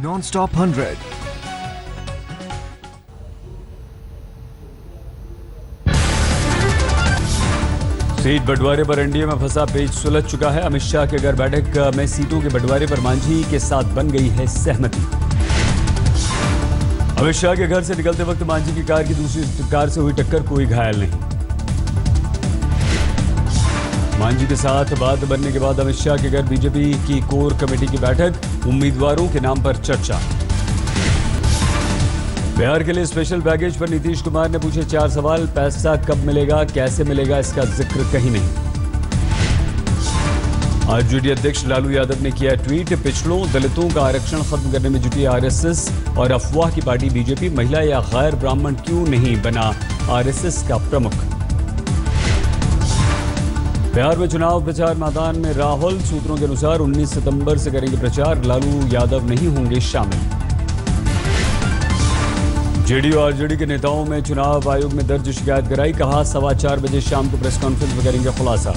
Non-stop 100. Seat बंटवारे पर NDA में फंसा पेच सुलझ चुका है। अमित शाह के घर बैठक में सीटों के बंटवारे पर मांझी के साथ बन गई है सहमति। अमित शाह के घर से निकलते वक्त मांझी की कार की दूसरी कार से हुई टक्कर, कोई घायल नहीं। मांझी के साथ बात बनने के बाद अमित शाह के घर बीजेपी की कोर कमेटी की बैठक, उम्मीदवारों के नाम पर चर्चा। बिहार के लिए स्पेशल पैकेज पर नीतीश कुमार ने पूछे 4 सवाल। पैसा कब मिलेगा, कैसे मिलेगा, इसका जिक्र कहीं नहीं। आरजेडी अध्यक्ष लालू यादव ने किया ट्वीट, पिछड़ों दलितों का आरक्षण खत्म करने में जुटी आरएसएस और अफवाह की पार्टी बीजेपी, महिला या गैर ब्राह्मण क्यों नहीं बना आरएसएस का प्रमुख। बिहार में चुनाव प्रचार मैदान में राहुल, सूत्रों के अनुसार 19 सितंबर से करेंगे प्रचार, लालू यादव नहीं होंगे शामिल। जेडीयू और आरजेडी के नेताओं में चुनाव आयोग में दर्ज शिकायत कराई, कहा 4:15 बजे शाम को प्रेस कॉन्फ्रेंस में करेंगे खुलासा।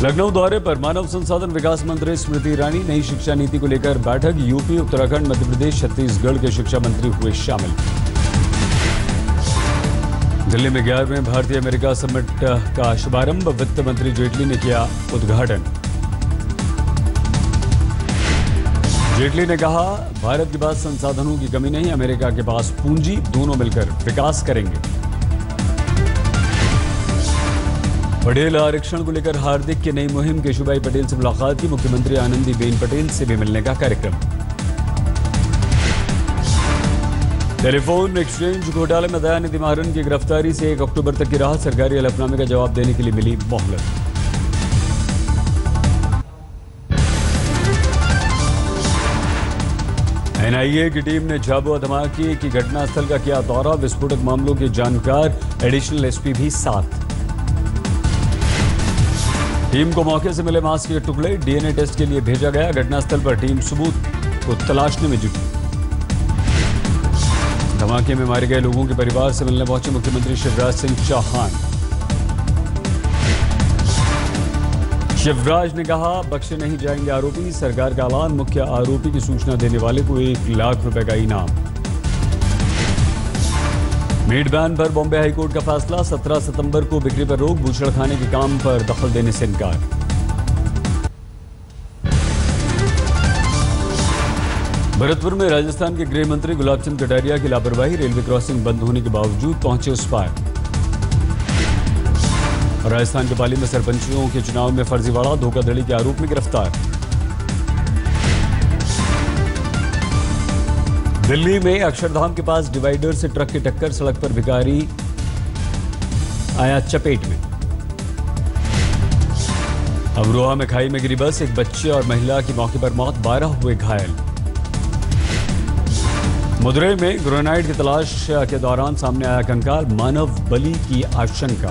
लखनऊ दौरे पर मानव संसाधन विकास मंत्री स्मृति ईरानी, नई शिक्षा नीति को लेकर बैठक, यूपी, उत्तराखंड, मध्य प्रदेश, छत्तीसगढ़ के शिक्षा मंत्री हुए शामिल। दिल्ली में 11वें भारतीय अमेरिका समिट का शुभारंभ, वित्त मंत्री जेटली ने किया उद्घाटन। जेटली ने कहा, भारत के पास संसाधनों की कमी नहीं, अमेरिका के पास पूंजी, दोनों मिलकर विकास करेंगे। पटेल आरक्षण को लेकर हार्दिक की नई मुहिम, केशुभाई पटेल से मुलाकात की, मुख्यमंत्री आनंदीबेन पटेल से भी मिलने का कार्यक्रम। टेलीफोन एक्सचेंज घोटाले में दयानिधि महारन की गिरफ्तारी से 1 अक्टूबर तक की राहत, सरकारी हलफनामे का जवाब देने के लिए मिली मोहलत। एनआईए की टीम ने झाबुआ धमाके की घटनास्थल का किया दौरा, विस्फोटक मामलों के जानकार एडिशनल एसपी भी साथ। टीम को मौके से मिले मांस के टुकड़े डीएनए टेस्ट के लिए भेजा गया, घटनास्थल पर टीम सबूत को तलाशने में जुटी। धमाके में मारे गए लोगों के परिवार से मिलने पहुंचे मुख्यमंत्री शिवराज सिंह चौहान। शिवराज ने कहा, बख्शे नहीं जाएंगे आरोपी, सरकार का ऐलान, मुख्य आरोपी की सूचना देने वाले को 1 लाख रुपए का इनाम। मीट बैन पर बॉम्बे हाईकोर्ट का फैसला, 17 सितंबर को बिक्री पर रोक, बूचड़खाने के काम पर दखल देने से इनकार। भरतपुर में राजस्थान के गृह मंत्री गुलाबचंद कटारिया की लापरवाही, रेलवे क्रॉसिंग बंद होने के बावजूद पहुंचे उस पार। राजस्थान के पाली में सरपंचों के चुनाव में फर्जीवाड़ा, धोखाधड़ी के आरोप में गिरफ्तार। दिल्ली में अक्षरधाम के पास डिवाइडर से ट्रक की टक्कर, सड़क पर भिखारी आया चपेट में। अमरोहा में खाई में गिरी बस, एक बच्चे और महिला की मौके पर मौत, 12 हुए घायल। मदुरई में ग्रेनाइड की तलाश के दौरान सामने आया कंकाल, मानव बलि की आशंका।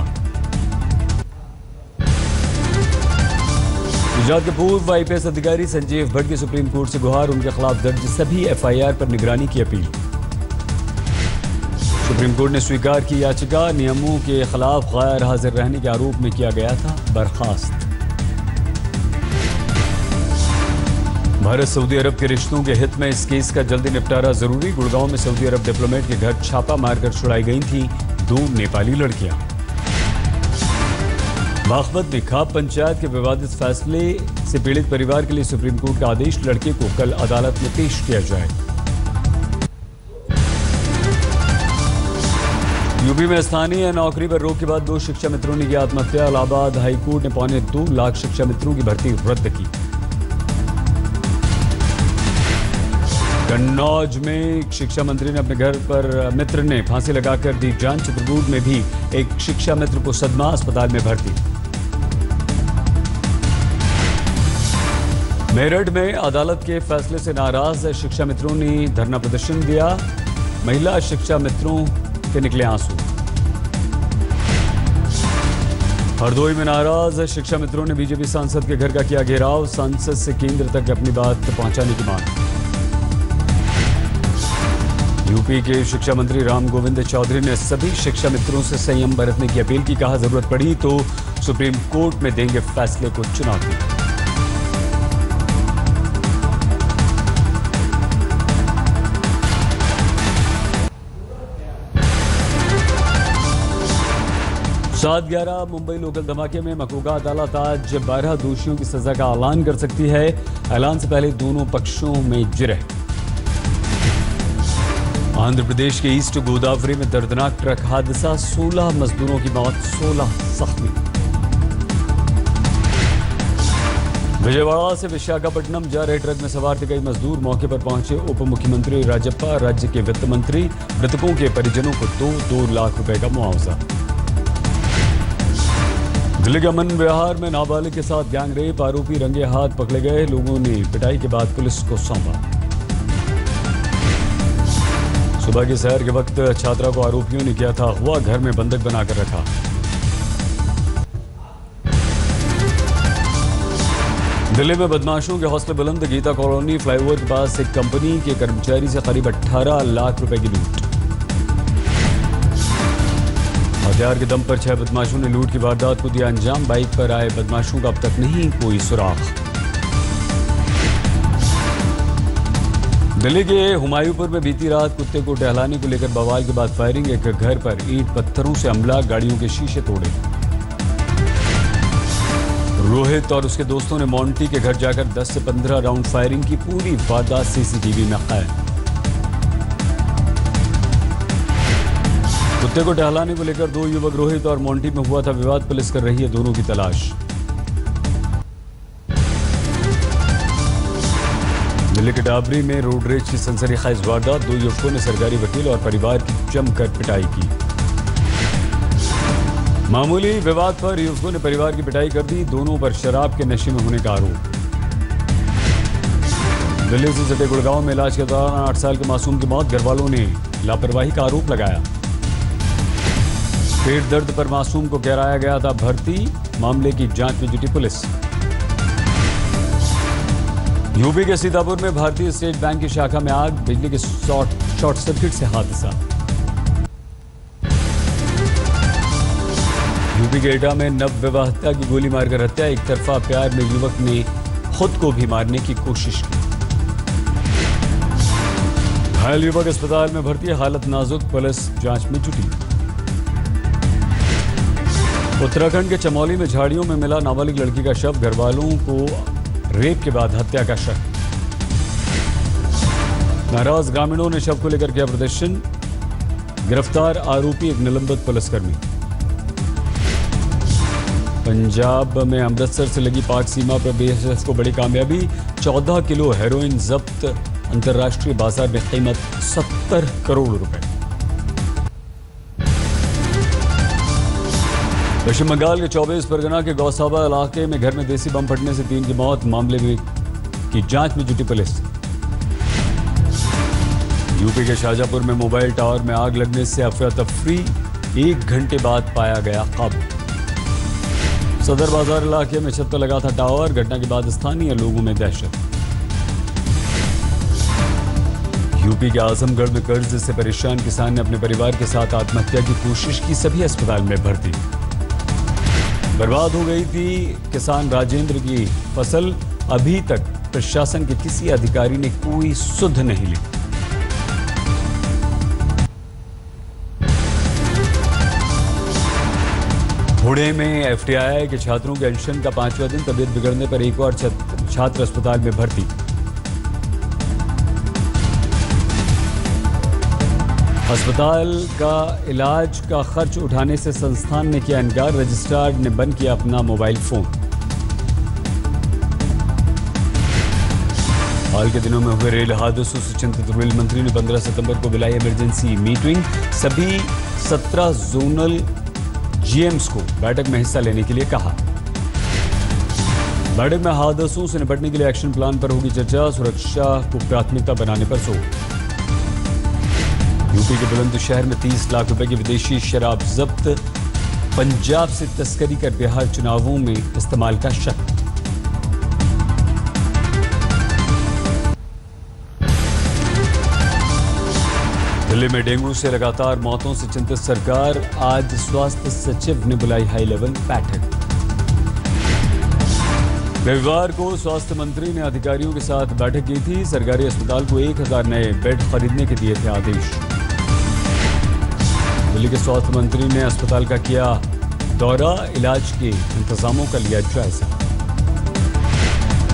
गुजरात के पूर्व आईपीएस अधिकारी संजीव भट्ट की सुप्रीम कोर्ट से गुहार, उनके खिलाफ दर्ज सभी एफआईआर पर निगरानी की अपील। सुप्रीम कोर्ट ने स्वीकार की याचिका, नियमों के खिलाफ गैर हाजिर रहने के आरोप में किया गया था बर्खास्त। भारत सऊदी अरब के रिश्तों के हित में इस केस का जल्दी निपटारा जरूरी, गुड़गांव में सऊदी अरब डिप्लोमेट के घर छापा मारकर छुड़ाई गई थी 2 नेपाली लड़कियां। बागपत में खाप पंचायत के विवादित फैसले से पीड़ित परिवार के लिए सुप्रीम कोर्ट का आदेश, लड़के को कल अदालत में पेश किया जाए। यूपी में स्थानीय नौकरी पर रोक के बाद 2 शिक्षा मित्रों ने की आत्महत्या, इलाहाबाद हाईकोर्ट ने 2.25 लाख शिक्षा मित्रों की भर्ती रद्द की। कन्नौज में एक शिक्षा मंत्री ने अपने घर पर मित्र ने फांसी लगाकर दी जान, चित्रकूट में भी एक शिक्षा मित्र को सदमा, अस्पताल में भर्ती। मेरठ में अदालत के फैसले से नाराज शिक्षा मित्रों ने धरना प्रदर्शन दिया, महिला शिक्षा मित्रों के निकले आंसू। हरदोई में नाराज शिक्षा मित्रों ने बीजेपी सांसद के घर का किया घेराव, सांसद से केंद्र तक अपनी बात पहुंचाने की मांग। यूपी के शिक्षा मंत्री राम गोविंद चौधरी ने सभी शिक्षा मित्रों से संयम बरतने की अपील की, कहा जरूरत पड़ी तो सुप्रीम कोर्ट में देंगे फैसले को चुनौती। 7/11 मुंबई लोकल धमाके में मकरूगा अदालत आज 12 दोषियों की सजा का ऐलान कर सकती है। ऐलान से पहले दोनों पक्षों में जिरह। आंध्र प्रदेश के ईस्ट गोदावरी में दर्दनाक ट्रक हादसा, 16 मजदूरों की मौत, 16 जख्मी। विजयवाड़ा से विशाखापट्टनम जा रहे ट्रक में सवार थे कई मजदूर। मौके पर पहुंचे उप मुख्यमंत्री राजप्पा, राज्य के वित्त मंत्री। मृतकों के परिजनों को 2 लाख रुपए का मुआवजा। दिल्ली के अमन विहार में नाबालिग के साथ गैंग रेप, आरोपी रंगे हाथ पकड़े गए। लोगों ने पिटाई के बाद पुलिस को सौंपा। सुबह की सैर के वक्त छात्रा को आरोपियों ने किया था अगवा, घर में बंधक बनाकर रखा। दिल्ली में बदमाशों के हौसले बुलंद, गीता कॉलोनी फ्लाईओवर के पास एक कंपनी के कर्मचारी से करीब 18 लाख रुपए की लूट। हथियार के दम पर 6 बदमाशों ने लूट की वारदात को दिया अंजाम। बाइक पर आए बदमाशों का अब तक नहीं कोई सुराग। दिल्ली के हुमायूंपुर में बीती रात कुत्ते को टहलाने को लेकर बवाल के बाद फायरिंग। एक घर पर ईंट पत्थरों से हमला, गाड़ियों के शीशे तोड़े। रोहित और उसके दोस्तों ने मोंटी के घर जाकर 10 से 15 राउंड फायरिंग की। पूरी वारदात सीसीटीवी में कैद। कुत्ते को टहलाने को लेकर 2 युवक रोहित और मोंटी में हुआ था विवाद। पुलिस कर रही है दोनों की तलाश। दिल्ली के डाबरी में रोड रेज की सनसनीखेज वारदात, 2 युवकों ने सरकारी वकील और परिवार की जमकर पिटाई की। मामूली विवाद पर युवकों ने परिवार की पिटाई कर दी। दोनों पर शराब के नशे में होने का आरोप। दिल्ली से सटे गुड़गांव में इलाज के दौरान 8 साल के मासूम की मौत, घर वालों ने लापरवाही का आरोप लगाया। पेट दर्द पर मासूम को कराया गया था भर्ती, मामले की जांच में जुटी पुलिस। यूपी के सीतापुर में भारतीय स्टेट बैंक की शाखा में आग, बिजली के शॉर्ट सर्किट से हादसा। यूपी के एटा में नवविवाहिता की गोली मारकर हत्या, एक तरफा प्यार में युवक ने खुद को भी मारने की कोशिश की। घायल युवक अस्पताल में भर्ती, हालत नाजुक, पुलिस जांच में जुटी। उत्तराखंड के चमोली में झाड़ियों में मिला नाबालिग लड़की का शव, घर वालों को रेप के बाद हत्या का शक। नाराज ग्रामीणों ने शव को लेकर किया प्रदर्शन। गिरफ्तार आरोपी एक निलंबित पुलिसकर्मी। पंजाब में अमृतसर से लगी पाक सीमा पर बीएसएफ को बड़ी कामयाबी, 14 किलो हेरोइन जब्त, अंतर्राष्ट्रीय बाजार में कीमत 70 करोड़ रुपए। पश्चिम बंगाल के 24 परगना के गौसाबा इलाके में घर में देसी बम फटने से 3 की मौत, मामले में की जांच में जुटी पुलिस। यूपी के शाहजहांपुर में मोबाइल टावर में आग लगने से अफरा तफरी, 1 घंटे बाद पाया गया काबू। सदर बाजार इलाके में छत पर लगा था टावर, घटना के बाद स्थानीय लोगों में दहशत। यूपी के आजमगढ़ में कर्ज से परेशान किसान ने अपने परिवार के साथ आत्महत्या की कोशिश की, सभी अस्पताल में भर्ती। बर्बाद हो गई थी किसान राजेंद्र की फसल, अभी तक प्रशासन के किसी अधिकारी ने कोई सुध नहीं ली। पुणे में एफटीआई के छात्रों के अनशन का 5वां दिन, तबीयत बिगड़ने पर एक और छात्र अस्पताल में भर्ती। अस्पताल का इलाज का खर्च उठाने से संस्थान ने किया इनकार, रजिस्ट्रार ने बंद किया अपना मोबाइल फोन। हाल के दिनों में हुए रेल हादसों से चिंतित रेल मंत्री ने 15 सितंबर को बुलाई इमरजेंसी मीटिंग, सभी 17 जोनल जीएम्स को बैठक में हिस्सा लेने के लिए कहा। बैठक में हादसों से निपटने के लिए एक्शन प्लान पर होगी चर्चा, सुरक्षा को प्राथमिकता बनाने पर जोर। यूपी के बुलंदशहर में 30 लाख रुपए की विदेशी शराब जब्त, पंजाब से तस्करी कर बिहार चुनावों में इस्तेमाल का शक। दिल्ली में डेंगू से लगातार मौतों से चिंतित सरकार, आज स्वास्थ्य सचिव ने बुलाई हाई लेवल बैठक। रविवार को स्वास्थ्य मंत्री ने अधिकारियों के साथ बैठक की थी, सरकारी अस्पताल को 1000 नए बेड खरीदने के दिए थे आदेश। दिल्ली के स्वास्थ्य मंत्री ने अस्पताल का किया दौरा, इलाज के इंतजामों का लिया जायजा।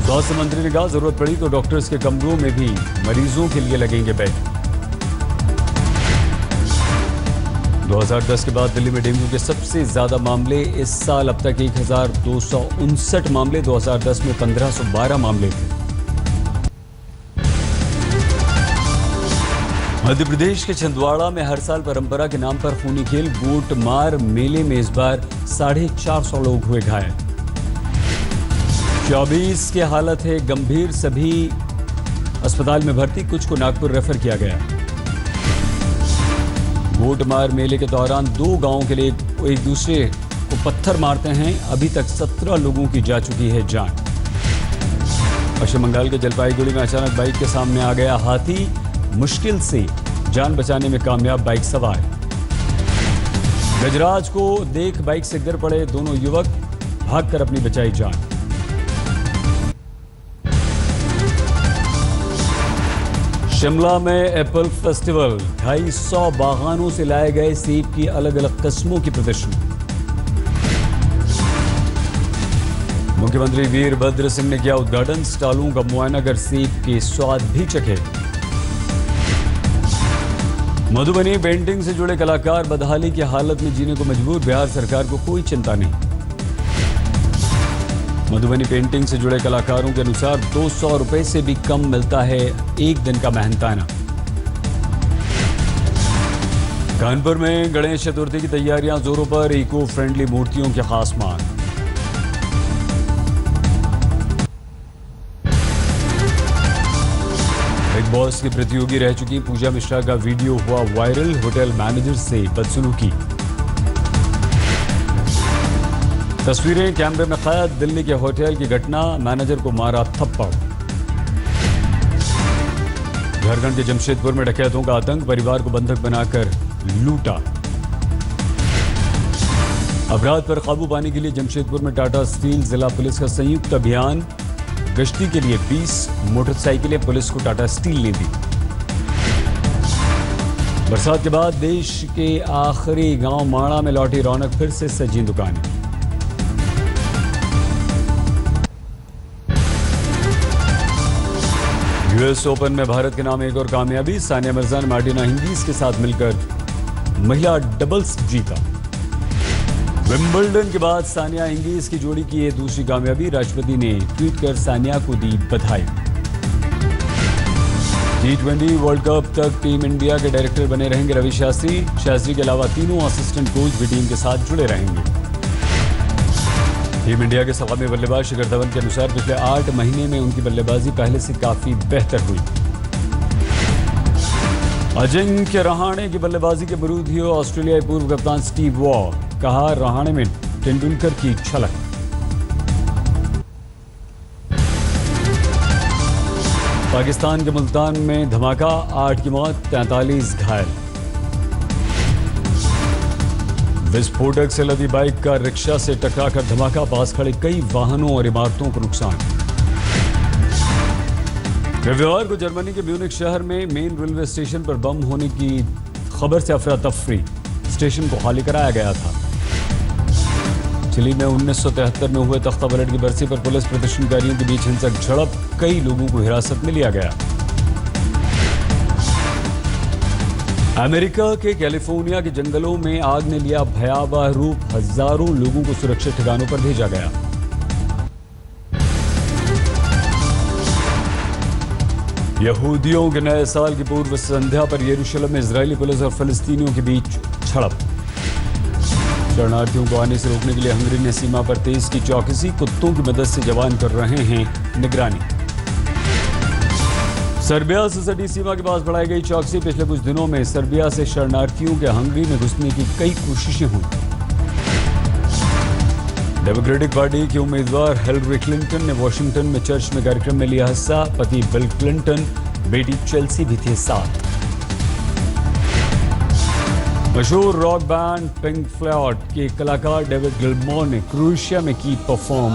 स्वास्थ्य मंत्री ने कहा जरूरत पड़ी तो डॉक्टर्स के कमरों में भी मरीजों के लिए लगेंगे बेड। 2010 के बाद दिल्ली में डेंगू के सबसे ज्यादा मामले इस साल अब तक 1259 मामले, 2010 में 1512 मामले थे। मध्य प्रदेश के छिंदवाड़ा में हर साल परंपरा के नाम पर खूनी खेल गोट मार मेले में इस बार 450 लोग हुए घायल। 24 की हालत है गंभीर, सभी अस्पताल में भर्ती, कुछ को नागपुर रेफर किया गया। गोट मार मेले के दौरान 2 गांवों के लिए एक दूसरे को पत्थर मारते हैं, अभी तक 17 लोगों की जा चुकी है जान। पश्चिम बंगाल के जलपाईगुड़ी में अचानक बाइक के सामने आ गया हाथी, मुश्किल से जान बचाने में कामयाब बाइक सवार। गजराज को देख बाइक से गिर पड़े दोनों युवक, भागकर अपनी बचाई जान। शिमला में एप्पल फेस्टिवल, 250 बागानों से लाए गए सेब की अलग अलग किस्मों की प्रदर्शनी। मुख्यमंत्री वीरभद्र सिंह ने किया उद्घाटन, स्टॉलों का मुआयना कर सेब के स्वाद भी चखे। मधुबनी पेंटिंग से जुड़े कलाकार बदहाली की हालत में जीने को मजबूर, बिहार सरकार को कोई चिंता नहीं। मधुबनी पेंटिंग से जुड़े कलाकारों के अनुसार 200 रुपए से भी कम मिलता है एक दिन का मेहनताना। कानपुर में गणेश चतुर्थी की तैयारियां जोरों पर, इको फ्रेंडली मूर्तियों की खास मांग। बिग बॉस की प्रतियोगी रह चुकी पूजा मिश्रा का वीडियो हुआ वायरल, होटल मैनेजर से बदसलूकी। तस्वीरें कैमरे में कैद, दिल्ली के होटल की घटना, मैनेजर को मारा थप्पड़। झारखंड के जमशेदपुर में डकैतों का आतंक, परिवार को बंधक बनाकर लूटा। अपराध पर काबू पाने के लिए जमशेदपुर में टाटा स्टील जिला पुलिस का संयुक्त अभियान, गश्ती के लिए 20 मोटरसाइकिलें पुलिस को टाटा स्टील ने दी। बरसात के बाद देश के आखिरी गांव माणा में लौटी रौनक, फिर से सजी दुकानें। यूएस ओपन में भारत के नाम एक और कामयाबी, सानिया मिर्जा ने मार्टिना हिंगीज के साथ मिलकर महिला डबल्स जीता। विंबलडन के बाद सानिया हिंगीज की जोड़ी की ये दूसरी कामयाबी, राष्ट्रपति ने ट्वीट कर सानिया को दी बधाई। T20 वर्ल्ड कप तक टीम इंडिया के डायरेक्टर बने रहेंगे रवि शास्त्री। शास्त्री के अलावा तीनों असिस्टेंट कोच भी टीम के साथ जुड़े रहेंगे। टीम इंडिया के सलामी बल्लेबाज शिखर धवन के अनुसार पिछले 8 महीने में उनकी बल्लेबाजी पहले से काफी बेहतर हुई। अजिंक्य रहाणे की बल्लेबाजी के विरोधी ऑस्ट्रेलियाई पूर्व कप्तान स्टीव वॉ, कहा रहाणे में तेंदुलकर की झलक। पाकिस्तान के मुल्तान में धमाका, 8 की मौत, 43 घायल। विस्फोटक से लदी बाइक का रिक्शा से टकराकर धमाका, पास खड़े कई वाहनों और इमारतों को नुकसान। रविवार को जर्मनी के म्यूनिख शहर में मेन रेलवे स्टेशन पर बम होने की खबर से अफरा तफरी, स्टेशन को खाली कराया गया था। चिली में 1973 में हुए तख्ता पलट की बरसी पर पुलिस प्रदर्शनकारियों के बीच हिंसक झड़प, कई लोगों को हिरासत में लिया गया। अमेरिका के कैलिफोर्निया के जंगलों में आग ने लिया भयावह रूप, हजारों लोगों को सुरक्षित ठिकानों पर भेजा गया। यहूदियों के नए साल की पूर्व संध्या पर यरूशलेम में इजरायली पुलिस और फिलिस्तीनियों के बीच झड़प। शरणार्थियों को आने से रोकने के लिए हंगरी ने सीमा पर तेज की चौकसी, कुत्तों की मदद से जवान कर रहे हैं निगरानी। सर्बिया से सटी सीमा के पास बढ़ाई गई चौकसी, पिछले कुछ दिनों में सर्बिया से शरणार्थियों के हंगरी में घुसने की कई कोशिशें हुई। डेमोक्रेटिक पार्टी की उम्मीदवार हिलरी क्लिंटन ने वॉशिंगटन में चर्च में कार्यक्रम में लिया हिस्सा, पति बिल क्लिंटन, बेटी चेल्सी भी थे साथ। मशहूर रॉक बैंड पिंक फ्लॉयड के कलाकार डेविड गिलमोर ने क्रोएशिया में की परफॉर्म।